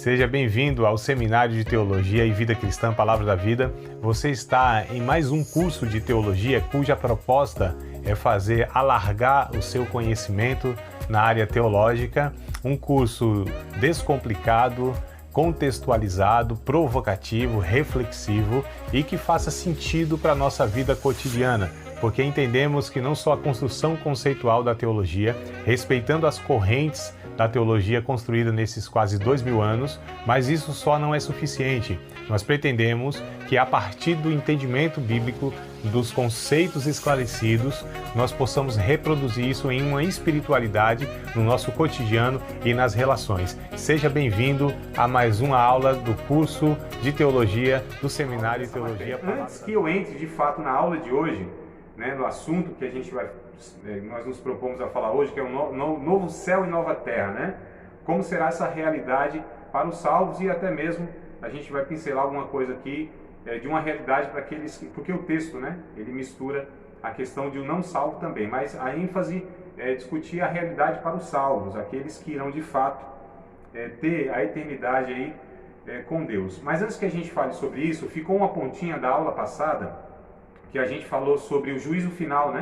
Seja bem-vindo ao Seminário de Teologia e Vida Cristã Palavra da Vida. Você está em mais um curso de teologia cuja proposta é fazer alargar o seu conhecimento na área teológica, um curso descomplicado, contextualizado, provocativo, reflexivo e que faça sentido para a nossa vida cotidiana, porque entendemos que não só a construção conceitual da teologia, respeitando as correntes da teologia construída nesses quase 2000 anos, mas isso só não é suficiente. Nós pretendemos que a partir do entendimento bíblico, dos conceitos esclarecidos, nós possamos reproduzir isso em uma espiritualidade no nosso cotidiano e nas relações. Seja bem-vindo a mais uma aula do curso de teologia do Seminário de Teologia. Antes que eu entre de fato na aula de hoje, no assunto que nós nos propomos a falar hoje, que é o novo céu e nova terra, Como será essa realidade para os salvos e até mesmo a gente vai pincelar alguma coisa aqui de uma realidade para aqueles, porque o texto, ele mistura a questão de um não salvo também, mas a ênfase é discutir a realidade para os salvos, aqueles que irão de fato ter a eternidade aí com Deus. Mas antes que a gente fale sobre isso, ficou uma pontinha da aula passada que a gente falou sobre o juízo final,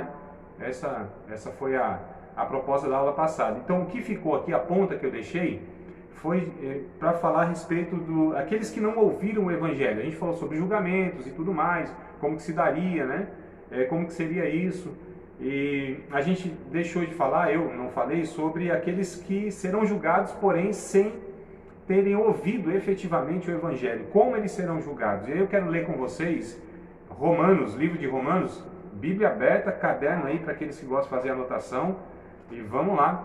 Essa foi a proposta da aula passada. Então, o que ficou aqui, a ponta que eu deixei, foi para falar a respeito aqueles que não ouviram o Evangelho. A gente falou sobre julgamentos e tudo mais, como que se daria, como que seria isso. E a gente deixou de falar, eu não falei, sobre aqueles que serão julgados, porém, sem terem ouvido efetivamente o Evangelho. Como eles serão julgados? E aí eu quero ler com vocês Romanos, livro de Romanos, Bíblia aberta, caderno aí para aqueles que gostam de fazer anotação. E vamos lá,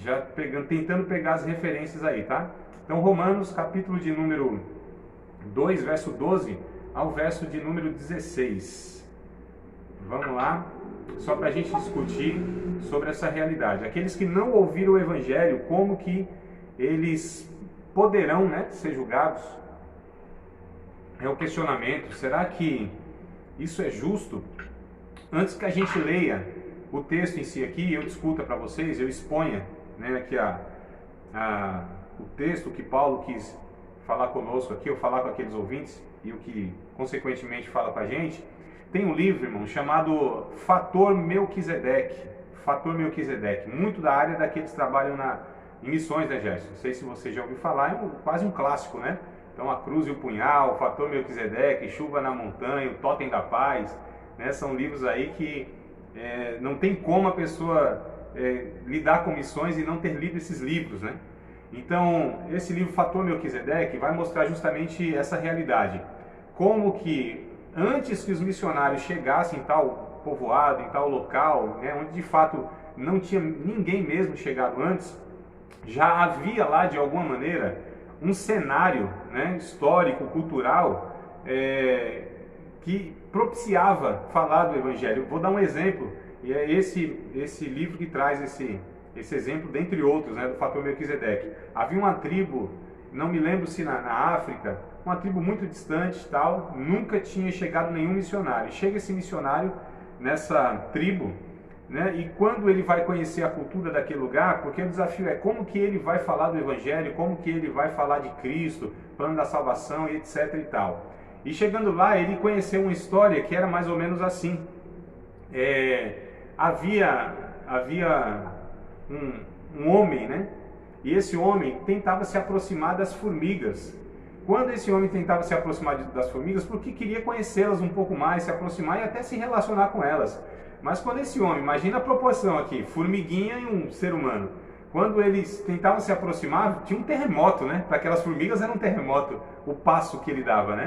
já tentando pegar as referências aí, tá? Então, Romanos, capítulo de número 2, verso 12 ao verso de número 16. Vamos lá, só para a gente discutir sobre essa realidade. Aqueles que não ouviram o Evangelho, como que eles poderão, ser julgados? É o questionamento. Será que isso é justo? Antes que a gente leia o texto em si aqui, eu discuta para vocês, eu exponha aqui o texto que Paulo quis falar conosco aqui, ou falar com aqueles ouvintes, e o que consequentemente fala com a gente. Tem um livro, irmão, chamado Fator Melquisedeque. Fator Melquisedeque, muito da área daqueles que trabalham em missões, Gerson? Não sei se você já ouviu falar, é quase um clássico, Então, a cruz e o punhal, o Fator Melquisedeque, Chuva na Montanha, o Totem da Paz, são livros aí que não tem como a pessoa lidar com missões e não ter lido esses livros, Então, esse livro Fator Melquisedeque vai mostrar justamente essa realidade. Como que antes que os missionários chegassem em tal povoado, em tal local, onde de fato não tinha ninguém mesmo chegado antes, já havia lá de alguma maneira um cenário histórico, cultural, que propiciava falar do Evangelho. Vou dar um exemplo, e é esse livro que traz esse exemplo, dentre outros, do Fator Melquisedeque. Havia uma tribo, não me lembro se na África, uma tribo muito distante, nunca tinha chegado nenhum missionário. Chega esse missionário nessa tribo, e quando ele vai conhecer a cultura daquele lugar, porque o desafio é como que ele vai falar do Evangelho, como que ele vai falar de Cristo, plano da salvação e etc e tal. E chegando lá, ele conheceu uma história que era mais ou menos assim. Havia um homem, e esse homem tentava se aproximar das formigas. Quando esse homem tentava se aproximar das formigas, porque queria conhecê-las um pouco mais, se aproximar e até se relacionar com elas. Mas quando esse homem, imagina a proporção aqui, formiguinha e um ser humano. Quando eles tentavam se aproximar, tinha um terremoto, Para aquelas formigas era um terremoto, o passo que ele dava,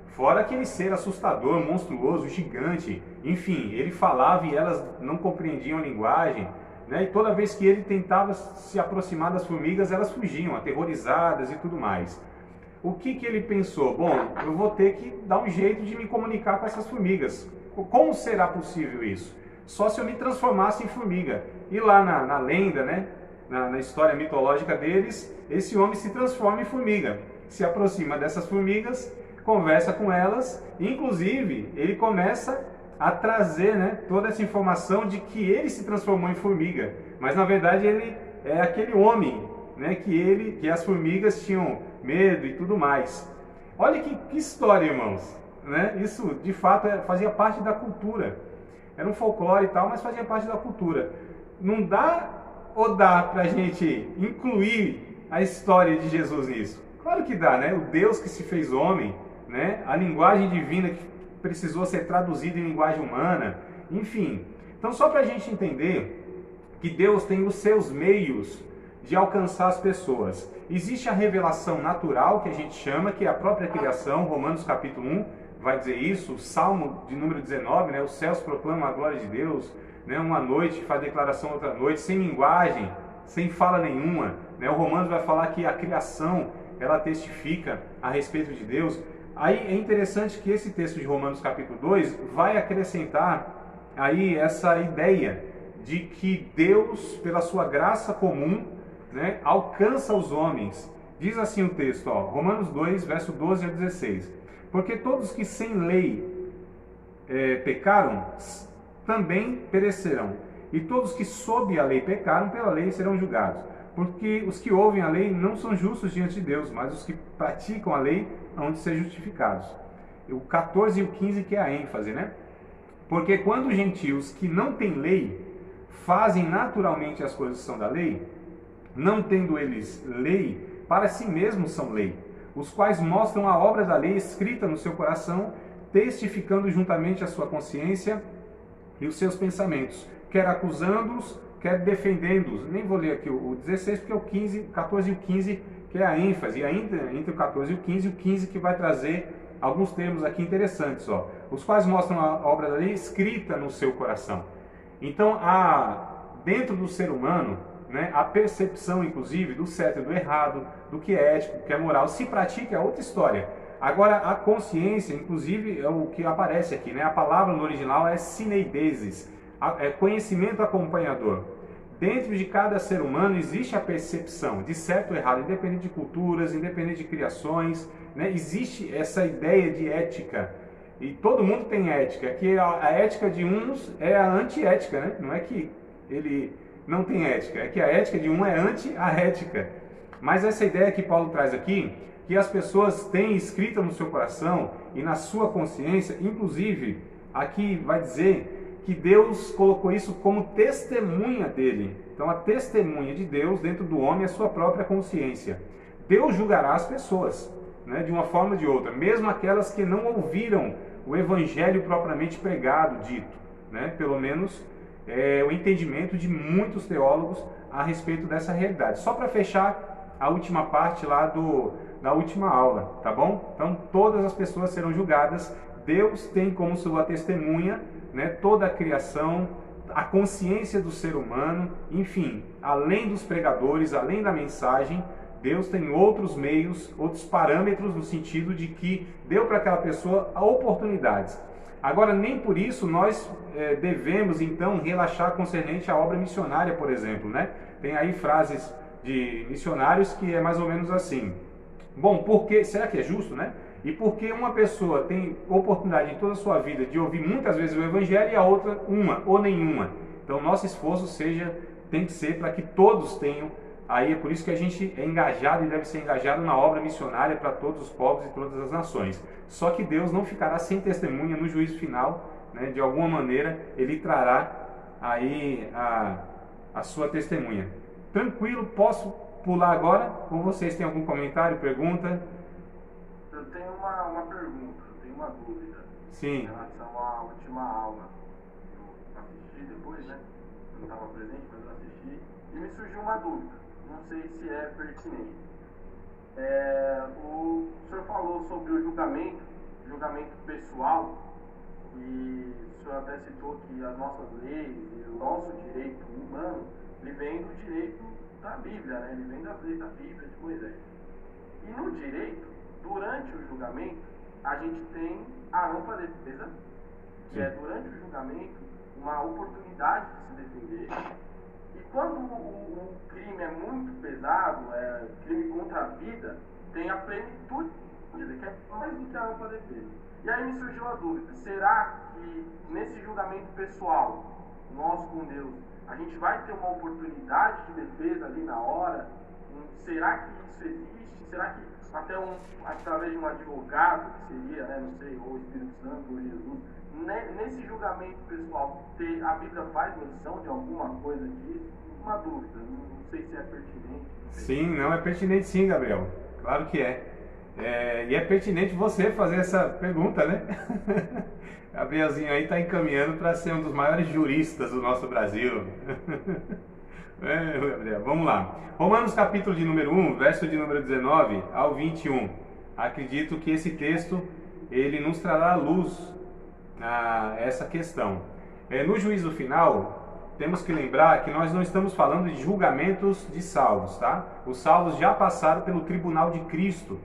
Fora aquele ser assustador, monstruoso, gigante. Enfim, ele falava e elas não compreendiam a linguagem, E toda vez que ele tentava se aproximar das formigas, elas fugiam, aterrorizadas e tudo mais. O que ele pensou? Bom, eu vou ter que dar um jeito de me comunicar com essas formigas. Como será possível isso? Só se eu me transformasse em formiga. E lá na lenda, na história mitológica deles, esse homem se transforma em formiga. Se aproxima dessas formigas, conversa com elas, inclusive ele começa a trazer toda essa informação de que ele se transformou em formiga. Mas na verdade ele é aquele homem que as formigas tinham medo e tudo mais. Olha que história, irmãos, né? Isso, de fato, fazia parte da cultura. Era um folclore e tal, mas fazia parte da cultura. Não dá ou dá para a gente incluir a história de Jesus nisso? Claro que dá, né? O Deus que se fez homem, né? A linguagem divina que precisou ser traduzida em linguagem humana, enfim. Então, só para a gente entender que Deus tem os seus meios de alcançar as pessoas. Existe a revelação natural, que a gente chama, que é a própria criação, Romanos capítulo 1 vai dizer isso, o Salmo de número 19, né? Os céus proclamam a glória de Deus, né? Uma noite faz declaração outra noite, sem linguagem, sem fala nenhuma, né? O Romanos vai falar que a criação, ela testifica a respeito de Deus. Aí é interessante que esse texto de Romanos capítulo 2 vai acrescentar aí essa ideia de que Deus, pela sua graça comum, né, alcança os homens. Diz assim o texto, ó, Romanos 2, verso 12 a 16. Porque todos que sem lei pecaram, também perecerão. E todos que sob a lei pecaram, pela lei serão julgados. Porque os que ouvem a lei não são justos diante de Deus, mas os que praticam a lei hão de ser justificados. O 14 e o 15 que é a ênfase, né? Porque quando os gentios que não têm lei fazem naturalmente as coisas que são da lei, não tendo eles lei, para si mesmos são lei, os quais mostram a obra da lei escrita no seu coração, testificando juntamente a sua consciência e os seus pensamentos, quer acusando-os, quer defendendo-os. Nem vou ler aqui o 16, porque é o 15, 14 e o 15 que é a ênfase, e ainda entre o 14 e o 15 que vai trazer alguns termos aqui interessantes, ó, os quais mostram a obra da lei escrita no seu coração. Então, dentro do ser humano, né, a percepção, inclusive, do certo e do errado, do que é ético, do que é moral, se pratica é outra história. Agora, a consciência, inclusive, é o que aparece aqui, né? A palavra no original é sineidesis, é conhecimento acompanhador. Dentro de cada ser humano existe a percepção de certo e errado, independente de culturas, independente de criações, né? Existe essa ideia de ética. E todo mundo tem ética, que a ética de uns é a antiética, né? Não é que ele não tem ética, é que a ética de um é anti a ética. Mas essa ideia que Paulo traz aqui, que as pessoas têm escrita no seu coração e na sua consciência, inclusive, aqui vai dizer que Deus colocou isso como testemunha dele. Então a testemunha de Deus dentro do homem é a sua própria consciência. Deus julgará as pessoas, né, de uma forma ou de outra, mesmo aquelas que não ouviram o evangelho propriamente pregado, dito, né, pelo menos o entendimento de muitos teólogos a respeito dessa realidade. Só para fechar a última parte lá da última aula, tá bom? Então todas as pessoas serão julgadas, Deus tem como sua testemunha, né, toda a criação, a consciência do ser humano, enfim, além dos pregadores, além da mensagem, Deus tem outros meios, outros parâmetros no sentido de que deu para aquela pessoa oportunidades. Agora, nem por isso nós devemos, então, relaxar concernente à obra missionária, por exemplo, né? Tem aí frases de missionários que é mais ou menos assim. Bom, porque, será que é justo, né? E porque uma pessoa tem oportunidade em toda a sua vida de ouvir muitas vezes o evangelho e a outra uma ou nenhuma. Então, nosso esforço tem que ser para que todos tenham. Aí é por isso que a gente é engajado e deve ser engajado na obra missionária para todos os povos e todas as nações. Só que Deus não ficará sem testemunha no juízo final, né? De alguma maneira Ele trará aí a sua testemunha. Tranquilo, posso pular agora? Ou vocês têm algum comentário, pergunta? Eu tenho uma pergunta, eu tenho uma dúvida. Sim. Em relação à última aula. Eu assisti depois, né? Eu não estava presente, mas eu assisti. E me surgiu uma dúvida. Não sei se é pertinente. O senhor falou sobre o julgamento pessoal, e o senhor até citou que as nossas leis e o nosso direito humano, ele vem do direito da Bíblia, né? Ele vem das leis da Bíblia, de Moisés. E no direito, durante o julgamento, a gente tem a ampla defesa, que é durante o julgamento uma oportunidade de se defender. E quando o crime é muito pesado, crime contra a vida, tem a plenitude, que é mais do que a ampla defesa. E aí me surgiu a dúvida, será que nesse julgamento pessoal, nós com Deus, a gente vai ter uma oportunidade de defesa ali na hora? Será que isso existe? Será que até através de um advogado, que seria, né, não sei, ou o Espírito Santo, ou Jesus, nesse julgamento pessoal, a Bíblia faz menção de alguma coisa disso? Uma dúvida, não sei se é pertinente. Sim, não é pertinente sim, Gabriel. Claro que é. E é pertinente você fazer essa pergunta, né? Gabrielzinho aí está encaminhando para ser um dos maiores juristas do nosso Brasil. Gabriel, vamos lá. Romanos capítulo de número 1, verso de número 19 ao 21. Acredito que esse texto, ele nos trará à luz a essa questão. No juízo final, temos que lembrar que nós não estamos falando de julgamentos de salvos, tá? Os salvos já passaram pelo tribunal de Cristo,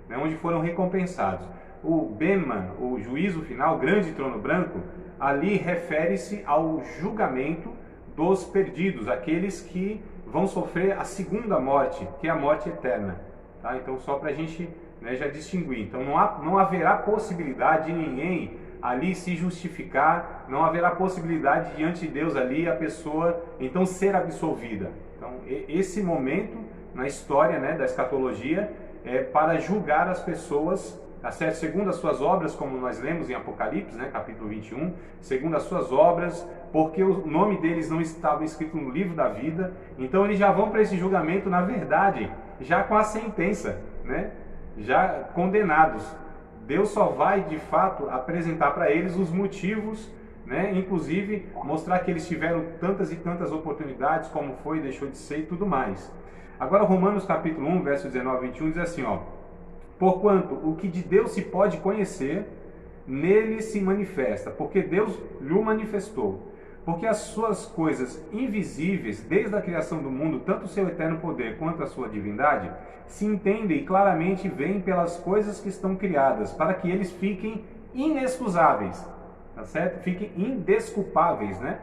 né, onde foram recompensados. O Bema, o juízo final, grande trono branco, ali refere-se ao julgamento dos perdidos, aqueles que vão sofrer a segunda morte, que é a morte eterna. Tá? Então, só para a gente, né, já distinguir. Então, não haverá possibilidade de ninguém ali se justificar, não haverá possibilidade diante de Deus ali a pessoa então ser absolvida. Então, esse momento na história, né, da escatologia é para julgar as pessoas, tá certo? Segundo as suas obras, como nós lemos em Apocalipse, né, capítulo 21, segundo as suas obras, porque o nome deles não estava escrito no livro da vida. Então eles já vão para esse julgamento, na verdade, já com a sentença, né, já condenados. Deus só vai, de fato, apresentar para eles os motivos, né? Inclusive mostrar que eles tiveram tantas e tantas oportunidades, como foi, deixou de ser e tudo mais. Agora, Romanos capítulo 1, verso 19 e 21 diz assim, ó: porquanto o que de Deus se pode conhecer, nele se manifesta, porque Deus lhe manifestou. Porque as suas coisas invisíveis, desde a criação do mundo, tanto o seu eterno poder quanto a sua divindade, se entendem e claramente veem pelas coisas que estão criadas, para que eles fiquem inexcusáveis, tá certo? Fiquem indesculpáveis, né?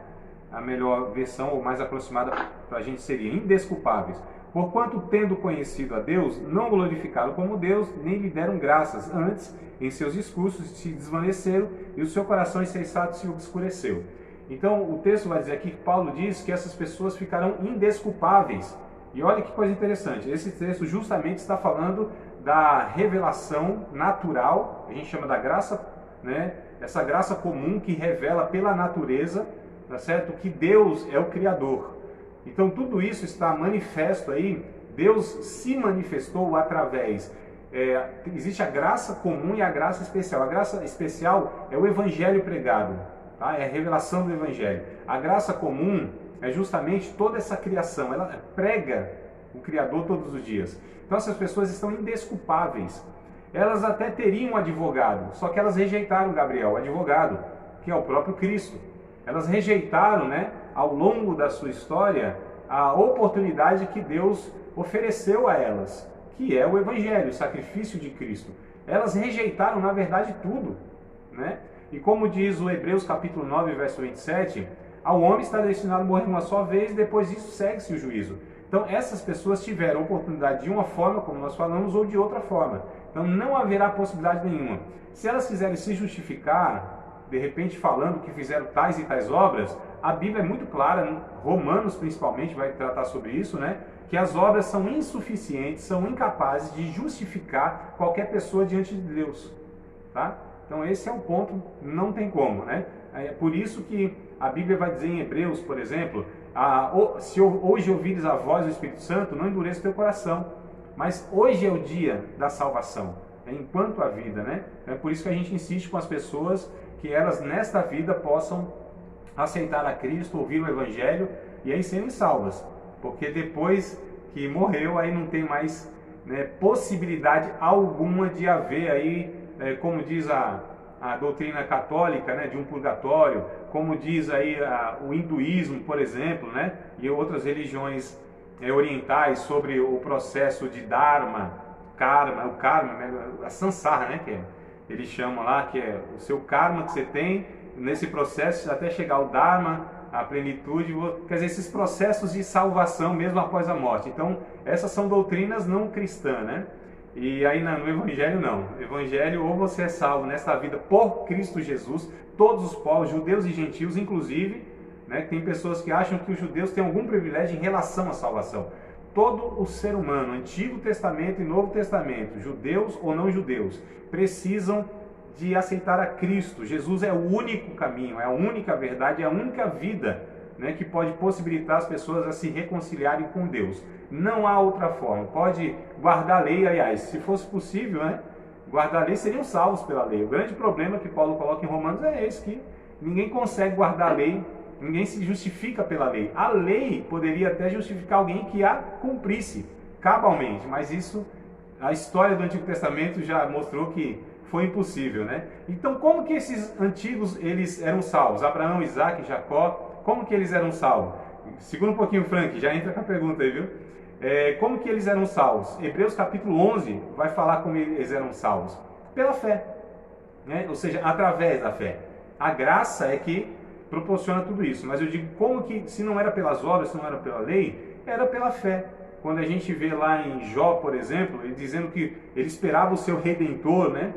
A melhor versão, ou mais aproximada para a gente seria indesculpáveis. Porquanto, tendo conhecido a Deus, não glorificaram como Deus, nem lhe deram graças. Antes, em seus discursos se desvaneceram e o seu coração insensato se obscureceu. Então, o texto vai dizer aqui que Paulo diz que essas pessoas ficarão indesculpáveis. E olha que coisa interessante, esse texto justamente está falando da revelação natural, a gente chama da graça, né? Essa graça comum que revela pela natureza, tá certo? Que Deus é o Criador. Então, tudo isso está manifesto aí, Deus se manifestou através, existe a graça comum e a graça especial. A graça especial é o Evangelho pregado. É a revelação do Evangelho. A graça comum é justamente toda essa criação. Ela prega o Criador todos os dias. Então essas pessoas estão indesculpáveis. Elas até teriam um advogado, só que elas rejeitaram Gabriel, o advogado, que é o próprio Cristo. Elas rejeitaram, né, ao longo da sua história, a oportunidade que Deus ofereceu a elas, que é o Evangelho, o sacrifício de Cristo. Elas rejeitaram, na verdade, tudo, né? E como diz o Hebreus capítulo 9, verso 27, ao homem está destinado a morrer uma só vez, depois disso segue-se o juízo. Então essas pessoas tiveram a oportunidade de uma forma, como nós falamos, ou de outra forma. Então não haverá possibilidade nenhuma. Se elas quiserem se justificar, de repente falando que fizeram tais e tais obras, a Bíblia é muito clara, Romanos principalmente vai tratar sobre isso, né? Que as obras são insuficientes, são incapazes de justificar qualquer pessoa diante de Deus, tá? Então esse é o ponto, não tem como, né? É por isso que a Bíblia vai dizer em Hebreus, por exemplo, se hoje ouvires a voz do Espírito Santo, não endureça o teu coração. Mas hoje é o dia da salvação, enquanto a vida, né? É por isso que a gente insiste com as pessoas que elas nesta vida possam aceitar a Cristo, ouvir o Evangelho e aí serem salvas. Porque depois que morreu, aí não tem mais, né, possibilidade alguma de haver aí, como diz a doutrina católica, né, de um purgatório, como diz aí o hinduísmo, por exemplo, né, e outras religiões orientais sobre o processo de dharma, karma, o karma, né, a samsara, né, que eles chamam lá, que é o seu karma que você tem nesse processo até chegar ao dharma, a plenitude, quer dizer, esses processos de salvação mesmo após a morte. Então, essas são doutrinas não cristãs, né? E aí no Evangelho não. No Evangelho, ou você é salvo nesta vida por Cristo Jesus, todos os povos, judeus e gentios, inclusive, né? Tem pessoas que acham que os judeus têm algum privilégio em relação à salvação. todo o ser humano, Antigo Testamento e Novo Testamento, judeus ou não judeus, precisam de aceitar a Cristo. Jesus é o único caminho, é a única verdade, é a única vida, né, que pode possibilitar as pessoas a se reconciliarem com Deus. Não há outra forma. Pode guardar a lei, aliás, se fosse possível, né, guardar a lei, seriam salvos pela lei. O grande problema que Paulo coloca em Romanos é esse, que ninguém consegue guardar a lei, ninguém se justifica pela lei. A lei poderia até justificar alguém que a cumprisse cabalmente, mas isso, a história do Antigo Testamento já mostrou que foi impossível, né? Então, como que esses antigos eles eram salvos? Abraão, Isaac, Jacó, como que eles eram salvos? Segura um pouquinho, Frank, já entra com a pergunta aí, viu? Como que eles eram salvos? Hebreus capítulo 11 vai falar como eles eram salvos. Pela fé, né? Ou seja, através da fé. A graça é que proporciona tudo isso. Mas eu digo, como que, se não era pelas obras, se não era pela lei, era pela fé. Quando a gente vê lá em Jó, por exemplo, ele dizendo que ele esperava o seu Redentor, né?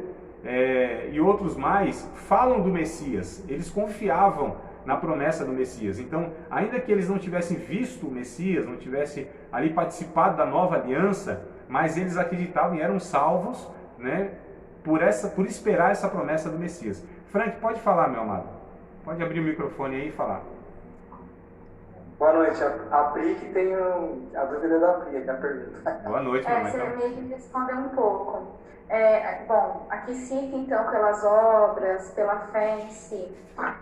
E outros mais falam do Messias. Eles confiavam na promessa do Messias. Então, ainda que eles não tivessem visto o Messias, não tivessem ali participado da nova aliança, mas eles acreditavam e eram salvos, né, por esperar essa promessa do Messias. Frank, pode falar, meu amado. Pode abrir o microfone aí e falar. Boa noite. A Pri que tem a dúvida da Pri, que é a pergunta. Boa noite, meu Você irmão. meio que respondeu um pouco. Bom, aqui cita então pelas obras, pela fé em si.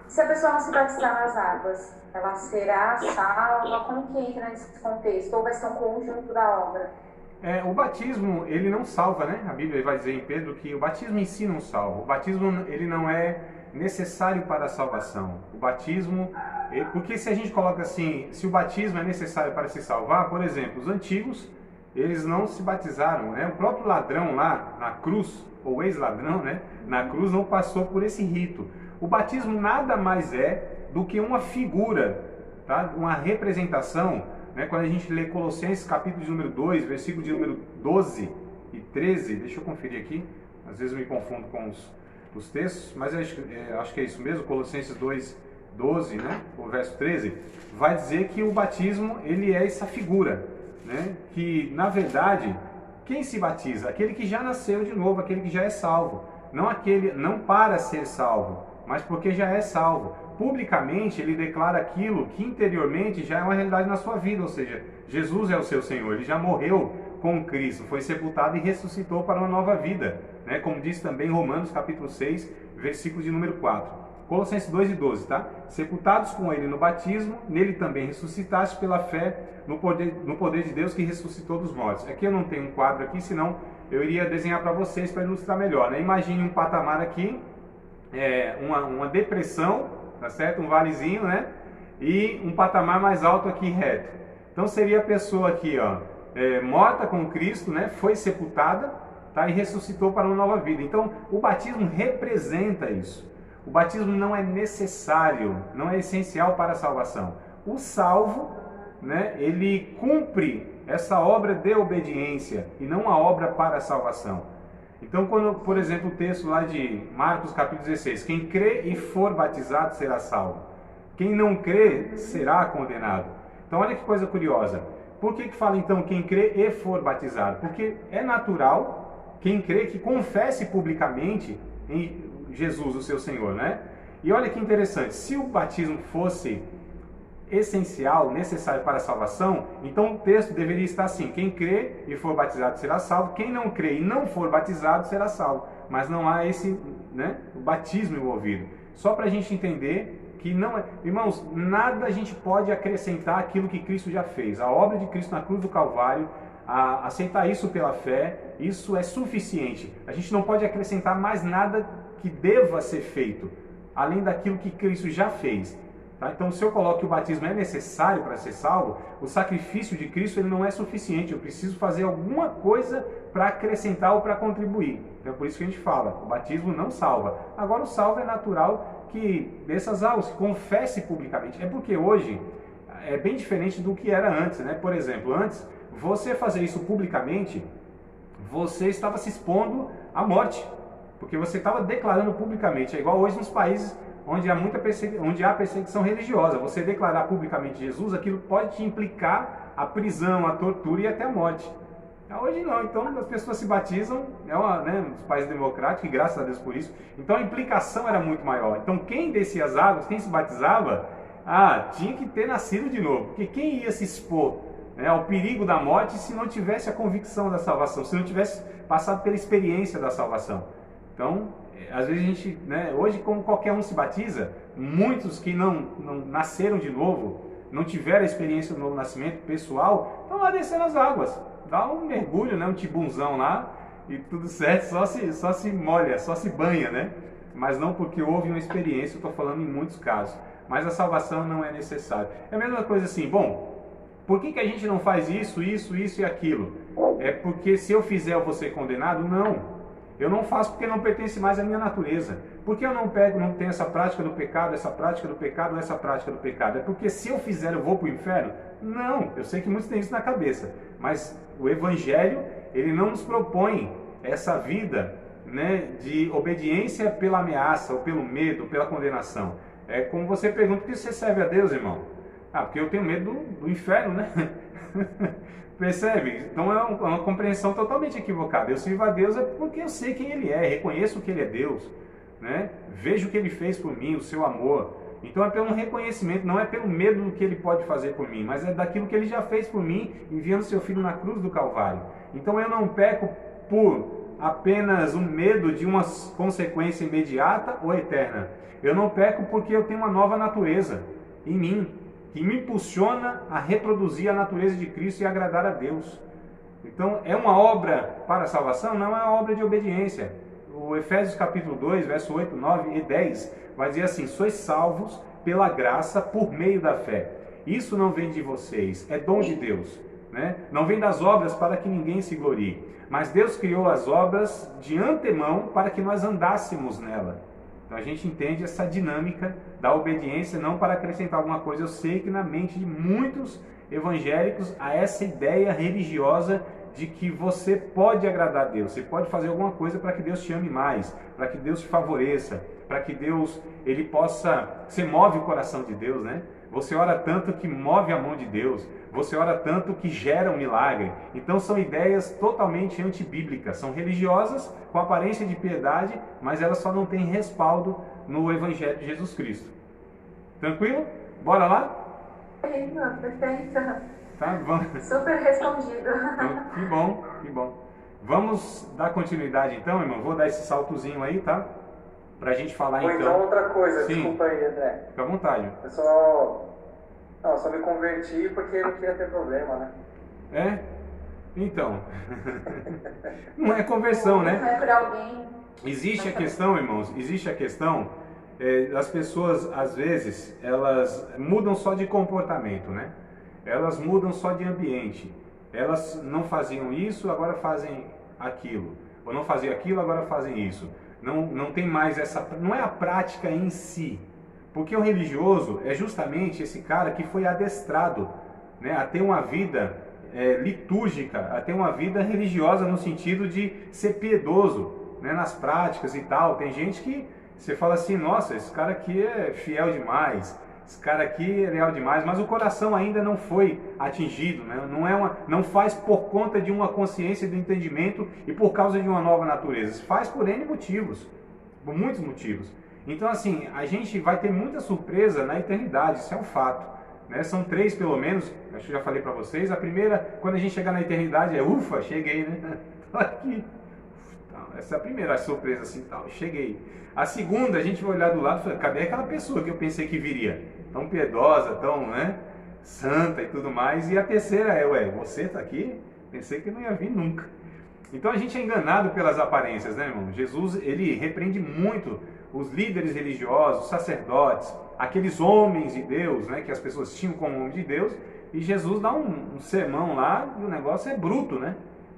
Se a pessoa não se batizar nas águas, ela será salva? Como que entra nesse contexto? Ou vai ser um conjunto da obra? O batismo, ele não salva, né? A Bíblia vai dizer em Pedro que o batismo em si não salva. O batismo, ele não é necessário para a salvação. O batismo, porque se a gente coloca assim, se o batismo é necessário para se salvar, por exemplo, os antigos, eles não se batizaram, né? O próprio ladrão lá na cruz, ou ex-ladrão, né? Na cruz não passou por esse rito. O batismo nada mais é do que uma figura, tá? Uma representação, né? Quando a gente lê Colossenses capítulo de número 2, versículo de número 12 e 13, deixa eu conferir aqui, às vezes eu me confundo com os textos, mas acho que é isso mesmo, Colossenses 2, 12, né? O verso 13, vai dizer que o batismo, ele é essa figura, né? Que, na verdade, quem se batiza? Aquele que já nasceu de novo, aquele que já é salvo. Não para ser salvo, mas porque já é salvo. Publicamente, ele declara aquilo que interiormente já é uma realidade na sua vida, ou seja, Jesus é o seu Senhor, ele já morreu com Cristo, foi sepultado e ressuscitou para uma nova vida, né? Como diz também Romanos capítulo 6, versículo de número 4. Colossenses 2 e 12, tá? Sepultados com ele no batismo, nele também ressuscitaste pela fé no poder de Deus que ressuscitou dos mortos. Aqui eu não tenho um quadro aqui, senão eu iria desenhar para vocês para ilustrar melhor, né? Imagine um patamar aqui, uma depressão, tá certo? Um valezinho, né? E um patamar mais alto aqui reto. Então seria a pessoa aqui, ó, morta com Cristo, né? Foi sepultada, tá? E ressuscitou para uma nova vida. Então o batismo representa isso. O batismo não é necessário, não é essencial para a salvação. O salvo, né, ele cumpre essa obra de obediência e não a obra para a salvação. Então, quando, por exemplo, o texto lá de Marcos capítulo 16, quem crê e for batizado será salvo. Quem não crê será condenado. Então, olha que coisa curiosa. Por que fala então quem crê e for batizado? Porque é natural quem crê que confesse publicamente em Jesus, o seu Senhor, né? E olha que interessante, se o batismo fosse essencial, necessário para a salvação, então o texto deveria estar assim: quem crê e for batizado será salvo, quem não crê e não for batizado será salvo. Mas não há esse, né, o batismo envolvido. Só para a gente entender que não é... Irmãos, nada a gente pode acrescentar aquilo que Cristo já fez. A obra de Cristo na cruz do Calvário, aceitar isso pela fé, isso é suficiente. A gente não pode acrescentar mais nada que deva ser feito, além daquilo que Cristo já fez. Tá? Então, se eu coloco que o batismo é necessário para ser salvo, o sacrifício de Cristo ele não é suficiente. Eu preciso fazer alguma coisa para acrescentar ou para contribuir. Então, é por isso que a gente fala, o batismo não salva. Agora, o salvo é natural que dessas águas, que confesse publicamente. É porque hoje é bem diferente do que era antes, né? Por exemplo, antes, você fazer isso publicamente, você estava se expondo à morte. Porque você estava declarando publicamente. É igual hoje nos países onde há perseguição religiosa. Você declarar publicamente Jesus, aquilo pode te implicar a prisão, a tortura e até a morte. Hoje não, então as pessoas se batizam, os países democráticos, e graças a Deus por isso, então a implicação era muito maior. Então quem descia as águas, quem se batizava, tinha que ter nascido de novo, porque quem ia se expor ao perigo da morte se não tivesse a convicção da salvação, se não tivesse passado pela experiência da salvação. Então, às vezes a gente, hoje como qualquer um se batiza, muitos que não nasceram de novo, não tiveram a experiência do novo nascimento pessoal, estão lá descendo as águas. Dá um mergulho, um tibunzão lá e tudo certo, só se molha, só se banha, Mas não porque houve uma experiência, eu estou falando em muitos casos. Mas a salvação não é necessária. É a mesma coisa assim, por que a gente não faz isso e aquilo? É porque se eu fizer eu vou ser condenado? Não. Eu não faço porque não pertence mais à minha natureza. Porque eu não tenho essa prática do pecado, essa prática do pecado, essa prática do pecado? É porque se eu fizer eu vou para o inferno? Não, eu sei que muitos têm isso na cabeça. Mas o Evangelho, ele não nos propõe essa vida de obediência pela ameaça, ou pelo medo, ou pela condenação. É como você pergunta, por que você serve a Deus, irmão? Porque eu tenho medo do inferno, Percebe? Então é uma compreensão totalmente equivocada. Eu sirvo a Deus porque eu sei quem Ele é, reconheço que Ele é Deus, Vejo o que Ele fez por mim, o seu amor. Então é pelo reconhecimento, não é pelo medo do que Ele pode fazer por mim, mas é daquilo que Ele já fez por mim, enviando seu Filho na cruz do Calvário. Então eu não peco por apenas um medo de uma consequência imediata ou eterna. Eu não peco porque eu tenho uma nova natureza em mim, que me impulsiona a reproduzir a natureza de Cristo e agradar a Deus. Então, é uma obra para a salvação? Não é uma obra de obediência. O Efésios capítulo 2, verso 8, 9 e 10, vai dizer assim: sois salvos pela graça por meio da fé. Isso não vem de vocês, é dom de Deus. Não vem das obras para que ninguém se glorie. Mas Deus criou as obras de antemão para que nós andássemos nela. Então a gente entende essa dinâmica da obediência, não para acrescentar alguma coisa. Eu sei que na mente de muitos evangélicos há essa ideia religiosa de que você pode agradar a Deus, você pode fazer alguma coisa para que Deus te ame mais, para que Deus te favoreça, para que Deus, Ele possa, você move o coração de Deus, Você ora tanto que move a mão de Deus, você ora tanto que gera um milagre. Então são ideias totalmente antibíblicas, são religiosas com aparência de piedade, mas elas só não têm respaldo no Evangelho de Jesus Cristo. Tranquilo? Bora lá? Perfeito. Tá, vamos. Super respondido. Então, que bom. Vamos dar continuidade então, irmão. Vou dar esse saltozinho aí, tá? Pra gente falar então. Outra coisa, Sim. Desculpa aí, André. Fica à vontade. Eu só me converti porque eu não queria ter problema, Então. Não é conversão, Não é por alguém. Existe a questão, irmãos, as pessoas, às vezes, elas mudam só de comportamento, Elas mudam só de ambiente. Elas não faziam isso, agora fazem aquilo. Ou não faziam aquilo, agora fazem isso. Não tem mais essa... Não é a prática em si. Porque o religioso é justamente esse cara que foi adestrado, a ter uma vida litúrgica, a ter uma vida religiosa no sentido de ser piedoso, nas práticas e tal. Tem gente que você fala assim, nossa, esse cara aqui é fiel demais, esse cara aqui é leal demais, mas o coração ainda não foi atingido, não faz por conta de uma consciência do entendimento e por causa de uma nova natureza, faz por N motivos, por muitos motivos. Então assim, a gente vai ter muita surpresa na eternidade, isso é um fato, São 3 pelo menos, acho que já falei para vocês. A primeira, quando a gente chegar na eternidade, é ufa, cheguei, Tô aqui. Essa é a primeira surpresa assim, cheguei. A segunda, a gente vai olhar do lado e falar, cadê aquela pessoa que eu pensei que viria? Tão piedosa, tão santa e tudo mais. E a terceira é, você está aqui? Pensei que não ia vir nunca. Então a gente é enganado pelas aparências, irmão? Jesus, ele repreende muito os líderes religiosos, os sacerdotes, aqueles homens de Deus, que as pessoas tinham como homem de Deus. E Jesus dá um sermão lá e o negócio é bruto,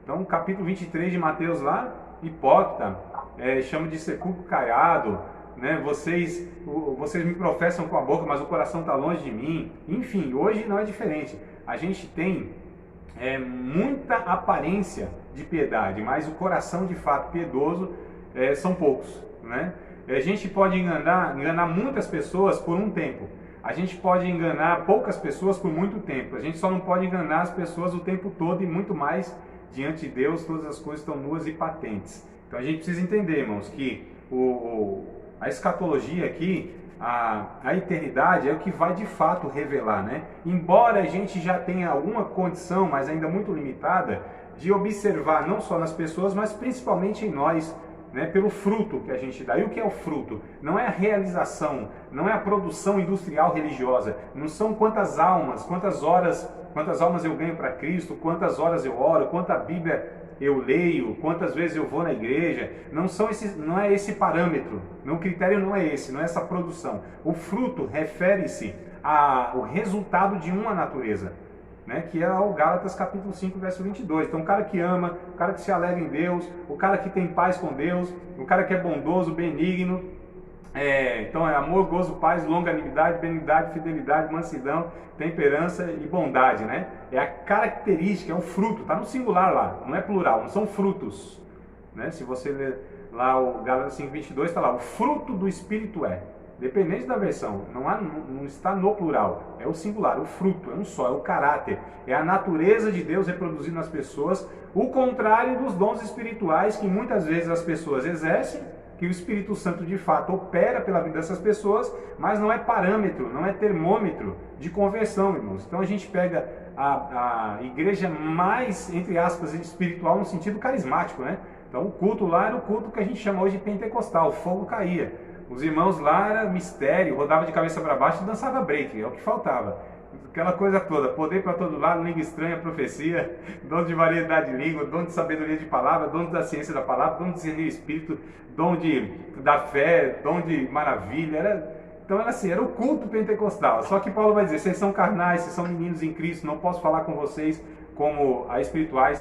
Então, capítulo 23 de Mateus lá, hipócrita, chama de sepulcro caiado, vocês me professam com a boca, mas o coração está longe de mim. Enfim, hoje não é diferente. A gente tem muita aparência de piedade, mas o coração de fato piedoso são poucos, A gente pode enganar muitas pessoas por um tempo. A gente pode enganar poucas pessoas por muito tempo, a gente só não pode enganar as pessoas o tempo todo e muito mais diante de Deus, todas as coisas estão nuas e patentes. Então a gente precisa entender, irmãos, que a escatologia aqui, a eternidade é o que vai de fato revelar, né? Embora a gente já tenha alguma condição, mas ainda muito limitada, de observar não só nas pessoas, mas principalmente em nós, né, pelo fruto que a gente dá. E o que é o fruto? Não é a realização, não é a produção industrial religiosa, não são quantas almas eu ganho para Cristo, quantas horas eu oro, quanta Bíblia eu leio, quantas vezes eu vou na igreja. Não é esse parâmetro, o critério não é esse, não é essa produção. O fruto refere-se ao resultado de uma natureza, né, que é o Gálatas capítulo 5, verso 22. Então o cara que ama, o cara que se alegra em Deus, o cara que tem paz com Deus, o cara que é bondoso, benigno, então é amor, gozo, paz, longanimidade, benignidade, fidelidade, mansidão, temperança e bondade, né? É a característica, é o fruto, está no singular lá, não é plural, não são frutos, né? Se você ler lá o Gálatas 5, 22, está lá, o fruto do Espírito é. Dependente da versão, não está no plural, é o singular, o fruto, é um só, é o caráter, é a natureza de Deus reproduzida nas pessoas, o contrário dos dons espirituais que muitas vezes as pessoas exercem, que o Espírito Santo de fato opera pela vida dessas pessoas, mas não é parâmetro, não é termômetro de conversão, irmãos. Então a gente pega a igreja mais, entre aspas, espiritual no sentido carismático, né? Então o culto lá era o culto que a gente chama hoje de pentecostal, o fogo caía. Os irmãos lá era mistério, rodava de cabeça para baixo e dançava break, é o que faltava. Aquela coisa toda, poder para todo lado, língua estranha, profecia, dom de variedade de língua, dom de sabedoria de palavra, dom da ciência da palavra, dom de discernir espírito, dom da fé, dom de maravilha. Então era assim, era o culto pentecostal. Só que Paulo vai dizer, vocês são carnais, vocês são meninos em Cristo, não posso falar com vocês como a espirituais,